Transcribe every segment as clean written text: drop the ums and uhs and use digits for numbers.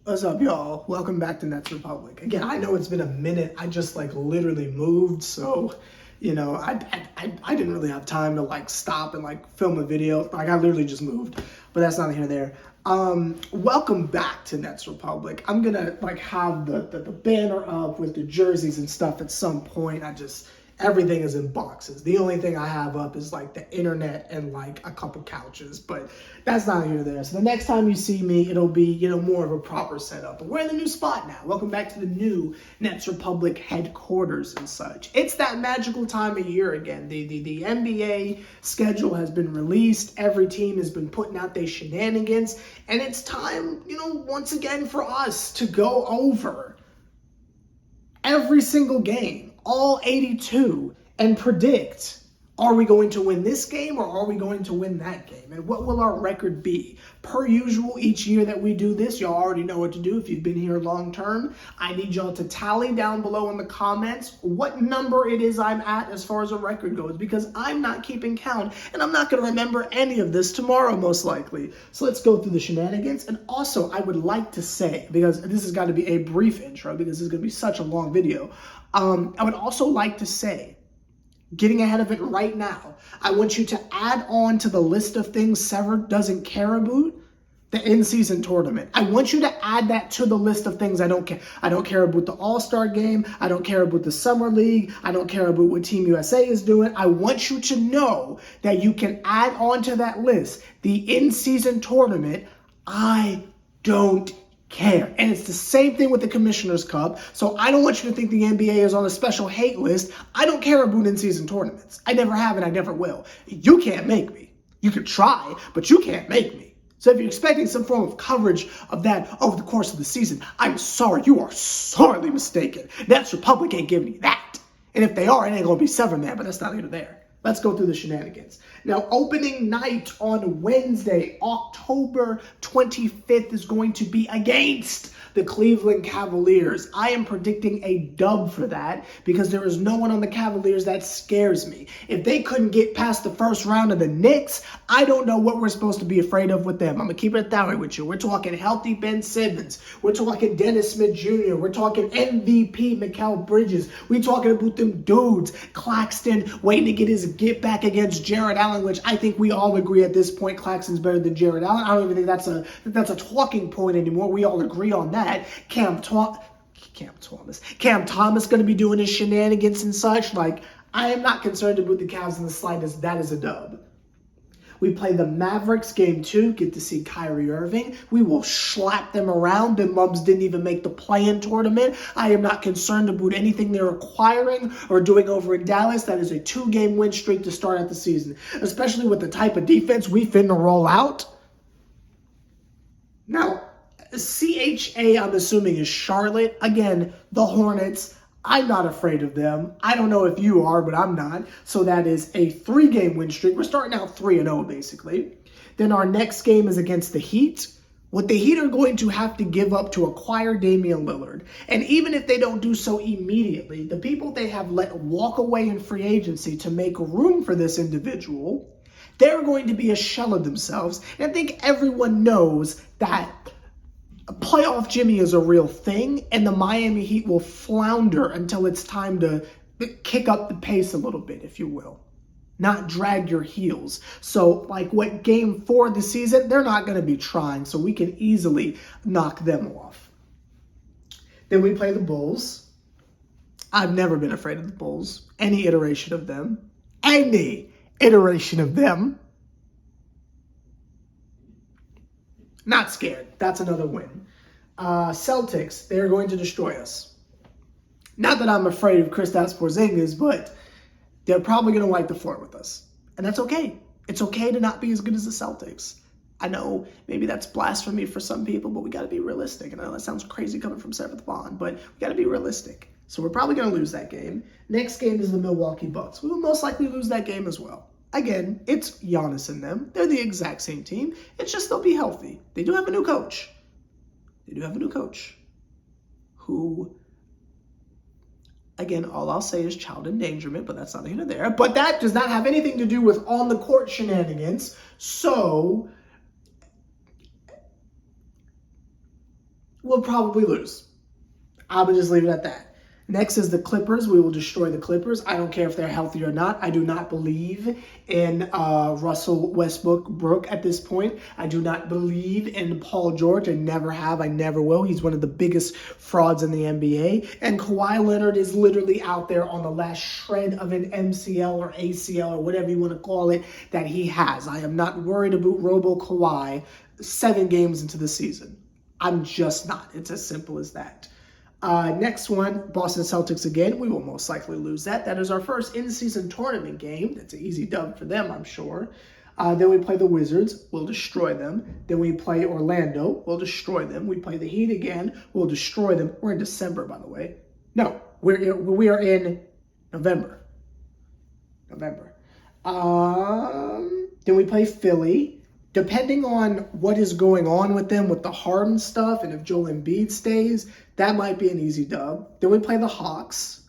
What's up, y'all? Welcome back to Nets Republic. Again, I know it's been a minute. I just literally moved, so I didn't really have time to stop and film a video. I literally just moved, but that's not here nor there. Welcome back to Nets Republic. I'm gonna have the banner up with the jerseys and stuff at some point. Everything is in boxes. The only thing I have up is the internet and a couple couches, but that's not here or there. So the next time you see me, it'll be, more of a proper setup. But we're in the new spot now. Welcome back to the new Nets Republic headquarters and such. It's that magical time of year again. The NBA schedule has been released. Every team has been putting out their shenanigans. And it's time, once again for us to go over every single game, all 82, and predict, are we going to win this game or are we going to win that game? And what will our record be? Per usual, each year that we do this, y'all already know what to do. If you've been here long term, I need y'all to tally down below in the comments what number it is I'm at as far as a record goes, because I'm not keeping count and I'm not going to remember any of this tomorrow, most likely. So let's go through the shenanigans. And also, I would like to say, because this has got to be a brief intro because this is going to be such a long video, I would also like to say, getting ahead of it right now, I want you to add on to the list of things Severed doesn't care about, the in-season tournament. I want you to add that to the list of things I don't care. I don't care about the All-Star game. I don't care about the Summer League. I don't care about what Team USA is doing. I want you to know that you can add on to that list the in-season tournament. I don't care. And it's the same thing with the Commissioner's Cup. So I don't want you to think the NBA is on a special hate list. I don't care about in-season tournaments. I never have and I never will. You can't make me. You could try, but you can't make me. So if you're expecting some form of coverage of that over the course of the season, I'm sorry, you are sorely mistaken. Nets Republic ain't giving you that. And if they are, it ain't going to be Seven Man, but that's not here or there. Let's go through the shenanigans. Now, opening night on Wednesday, October 25th, is going to be against the Cleveland Cavaliers. I am predicting a dub for that because there is no one on the Cavaliers that scares me. If they couldn't get past the first round of the Knicks, I don't know what we're supposed to be afraid of with them. I'm going to keep it that way with you. We're talking healthy Ben Simmons. We're talking Dennis Smith Jr. We're talking MVP Mikal Bridges. We're talking about them dudes. Claxton waiting to get his get back against Jared Allen, which I think we all agree at this point Claxton's better than Jared Allen. I don't even think that's a talking point anymore. We all agree on that. Cam Thomas going to be doing his shenanigans and such. I am not concerned about the Cavs in the slightest. That is a dub. We play the Mavericks game 2. Get to see Kyrie Irving. We will slap them around. The Mubs didn't even make the play-in tournament. I am not concerned about anything they're acquiring or doing over in Dallas. That is a 2-game win streak to start out the season, especially with the type of defense we finna roll out. Now, CHA, I'm assuming, is Charlotte. Again, the Hornets. I'm not afraid of them. I don't know if you are, but I'm not. So that is a 3-game win streak. We're starting out 3-0, basically. Then our next game is against the Heat. What the Heat are going to have to give up to acquire Damian Lillard. And even if they don't do so immediately, the people they have let walk away in free agency to make room for this individual, they're going to be a shell of themselves. And I think everyone knows that playoff Jimmy is a real thing, and the Miami Heat will flounder until it's time to kick up the pace a little bit, if you will. Not drag your heels. So, what game 4 of the season, they're not going to be trying, so we can easily knock them off. Then we play the Bulls. I've never been afraid of the Bulls. Any iteration of them. Any iteration of them. Not scared. That's another win. Celtics, they're going to destroy us. Not that I'm afraid of Kristaps Porzingis, but they're probably going to wipe the floor with us. And that's okay. It's okay to not be as good as the Celtics. I know maybe that's blasphemy for some people, but we got to be realistic. And I know that sounds crazy coming from Seventh Bond, but we got to be realistic. So we're probably going to lose that game. Next game is the Milwaukee Bucks. We will most likely lose that game as well. Again, it's Giannis and them. They're the exact same team. It's just they'll be healthy. They do have a new coach. Who, again, all I'll say is child endangerment, but that's not here nor there. But that does not have anything to do with on-the-court shenanigans. So we'll probably lose. I would just leave it at that. Next is the Clippers. We will destroy the Clippers. I don't care if they're healthy or not. I do not believe in Russell Westbrook at this point. I do not believe in Paul George. I never have. I never will. He's one of the biggest frauds in the NBA. And Kawhi Leonard is literally out there on the last shred of an MCL or ACL or whatever you want to call it that he has. I am not worried about Robo Kawhi 7 games into the season. I'm just not. It's as simple as that. Next one, Boston Celtics again. We will most likely lose that. That is our first in-season tournament game. That's an easy dub for them, I'm sure. Then we play the Wizards. We'll destroy them. Then we play Orlando. We'll destroy them. We play the Heat again. We'll destroy them. We're in December, by the way. No, we are in November. Then we play Philly. Depending on what is going on with them with the Harden stuff and if Joel Embiid stays, that might be an easy dub. Then we play the Hawks.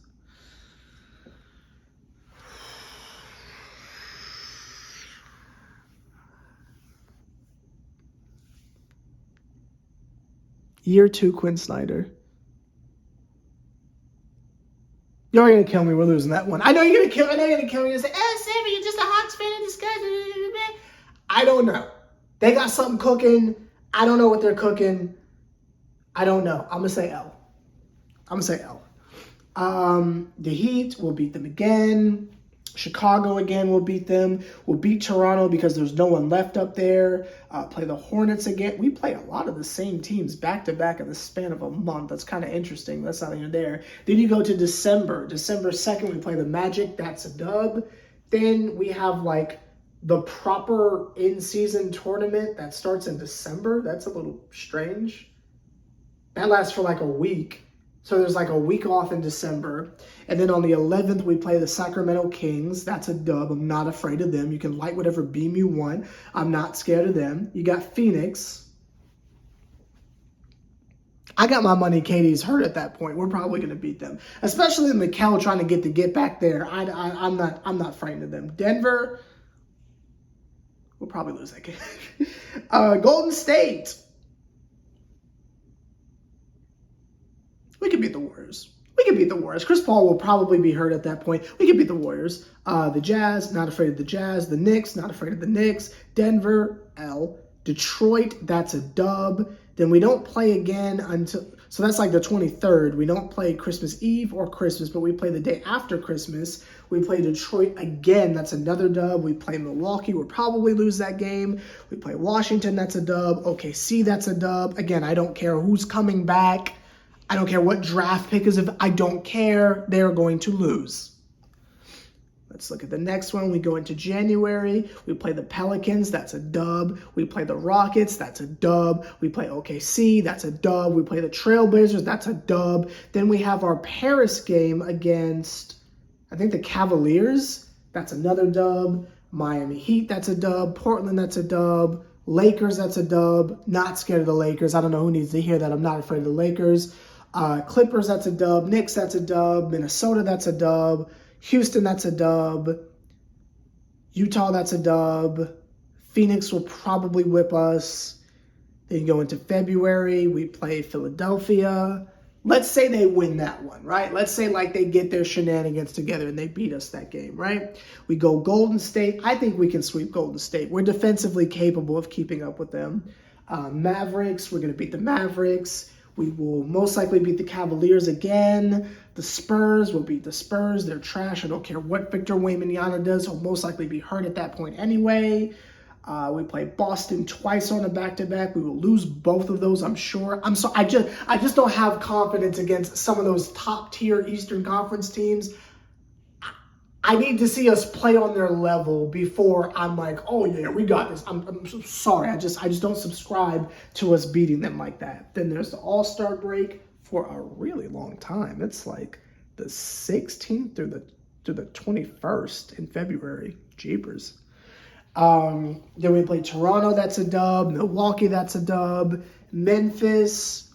Year 2 Quinn Snyder. You're going to kill me. We're losing that one. I know you're going to kill me and say, Sammy, you're just a Hawks fan in disguise. I don't know. They got something cooking. I don't know what they're cooking. I don't know. I'm going to say L. The Heat, will beat them again. Chicago again, will beat them. We'll beat Toronto because there's no one left up there. Play the Hornets again. We play a lot of the same teams back-to-back in the span of a month. That's kind of interesting. That's not even there. Then you go to December. December 2nd, we play the Magic. That's a dub. Then we have like the proper in-season tournament that starts in December. That's a little strange. That lasts for like a week. So there's like a week off in December. And then on the 11th, we play the Sacramento Kings. That's a dub. I'm not afraid of them. You can light whatever beam you want. I'm not scared of them. You got Phoenix. I got my money KD's hurt at that point. We're probably going to beat them. Especially Mikal trying to get back there. I'm not frightened of them. Denver, we'll probably lose that game. Golden State. We could beat the Warriors. Chris Paul will probably be hurt at that point. We could beat the Warriors. The Jazz, not afraid of the Jazz. The Knicks, not afraid of the Knicks. Denver, L. Detroit, that's a dub. Then we don't play again until, so that's like the 23rd. We don't play Christmas Eve or Christmas, but we play the day after Christmas. We play Detroit again. That's another dub. We play Milwaukee. We'll probably lose that game. We play Washington. That's a dub. OKC, that's a dub. Again, I don't care who's coming back. I don't care what draft pick is. If I don't care, they're going to lose. Let's look at the next one. We go into January. We play the Pelicans. That's a dub. We play the Rockets. That's a dub. We play OKC. That's a dub. We play the Trailblazers. That's a dub. Then we have our Paris game against, I think, the Cavaliers. That's another dub. Miami Heat. That's a dub. Portland. That's a dub. Lakers. That's a dub. Not scared of the Lakers. I don't know who needs to hear that. I'm not afraid of the Lakers. Clippers. That's a dub. Knicks. That's a dub. Minnesota. That's a dub. Houston, that's a dub. Utah, that's a dub. Phoenix will probably whip us. Then you go into February. We play Philadelphia. Let's say they win that one, right? Let's say like they get their shenanigans together and they beat us that game, right? We go Golden State. I think we can sweep Golden State. We're defensively capable of keeping up with them. Mavericks, we're going to beat the Mavericks. We will most likely beat the Cavaliers again. The Spurs will beat the Spurs. They're trash. I don't care what Victor Wembanyama does. He'll most likely be hurt at that point anyway. We play Boston twice on a back-to-back. We will lose both of those, I'm sure. I just don't have confidence against some of those top-tier Eastern Conference teams. I need to see us play on their level before I'm like, oh yeah, we got this. I'm so sorry. I just don't subscribe to us beating them like that. Then there's the All-Star break for a really long time. It's like the 16th through the 21st in February. Jeepers. Then we play Toronto, that's a dub. Milwaukee, that's a dub. Memphis,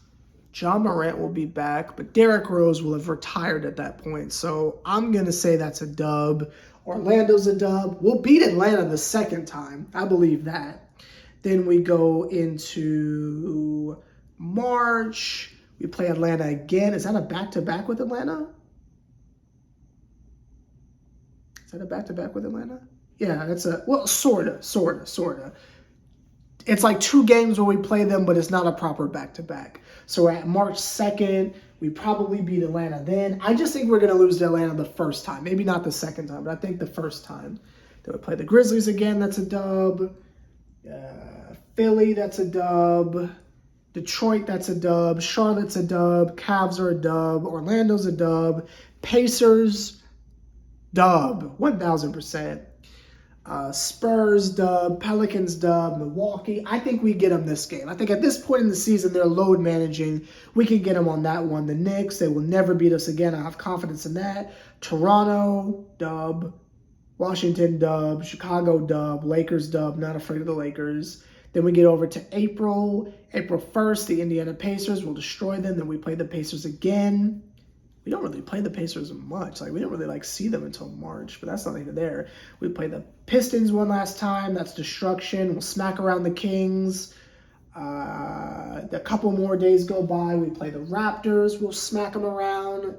John Morant will be back, but Derrick Rose will have retired at that point. So I'm going to say that's a dub. Orlando's a dub. We'll beat Atlanta the second time. I believe that. Then we go into March, we play Atlanta again. Is that a back-to-back with Atlanta? Is that a back-to-back with Atlanta? Yeah, that's a, well, sorta. It's like 2 games where we play them, but it's not a proper back-to-back. So at March 2nd, we probably beat Atlanta then. I just think we're going to lose to Atlanta the first time. Maybe not the second time, but I think the first time. Then we play the Grizzlies again, that's a dub. Philly, that's a dub. Detroit, that's a dub. Charlotte's a dub. Cavs are a dub. Orlando's a dub. Pacers, dub, 1,000%. Spurs dub, Pelicans dub, Milwaukee. I think we get them this game. I think at this point in the season, they're load managing. We can get them on that one. The Knicks, they will never beat us again. I have confidence in that. Toronto, dub. Washington, dub. Chicago, dub. Lakers, dub. Not afraid of the Lakers. Then we get over to April 1st, the Indiana Pacers. We'll destroy them. Then we play the Pacers again. We don't really play the Pacers much. Like, we don't really like see them until March, but that's not even there. We play the Pistons one last time. That's destruction. We'll smack around the Kings. A couple more days go by. We play the Raptors. We'll smack them around.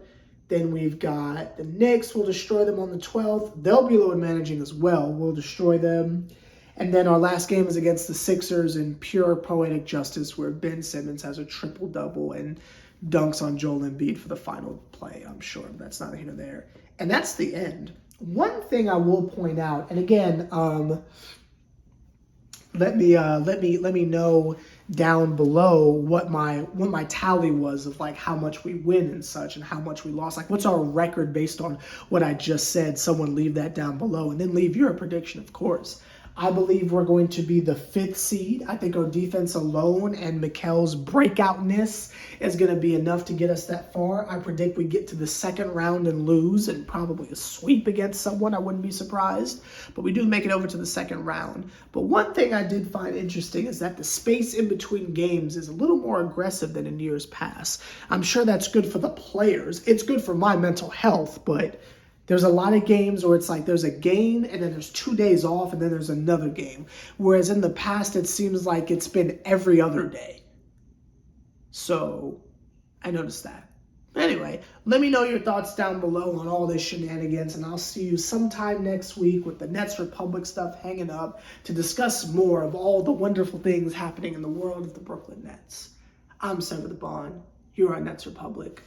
Then we've got the Knicks. We'll destroy them on the 12th. They'll be load managing as well. We'll destroy them. And then our last game is against the Sixers in pure poetic justice, where Ben Simmons has a triple-double and dunks on Joel Embiid for the final play. I'm sure that's not here nor there. And that's the end. One thing I will point out, and again, let me know down below what my tally was of like how much we win and such and how much we lost. Like, what's our record based on what I just said? Someone leave that down below, and then leave your prediction, of course. I believe we're going to be the 5th seed. I think our defense alone and Mikal's breakoutness is going to be enough to get us that far. I predict we get to the 2nd round and lose, and probably a sweep against someone. I wouldn't be surprised. But we do make it over to the 2nd round. But one thing I did find interesting is that the space in between games is a little more aggressive than in years past. I'm sure that's good for the players. It's good for my mental health, but there's a lot of games where it's like there's a game and then there's 2 days off and then there's another game. Whereas in the past, it seems like it's been every other day. So I noticed that. Anyway, let me know your thoughts down below on all this shenanigans, and I'll see you sometime next week with the Nets Republic stuff hanging up to discuss more of all the wonderful things happening in the world of the Brooklyn Nets. I'm Sever the Bond. You're on Nets Republic.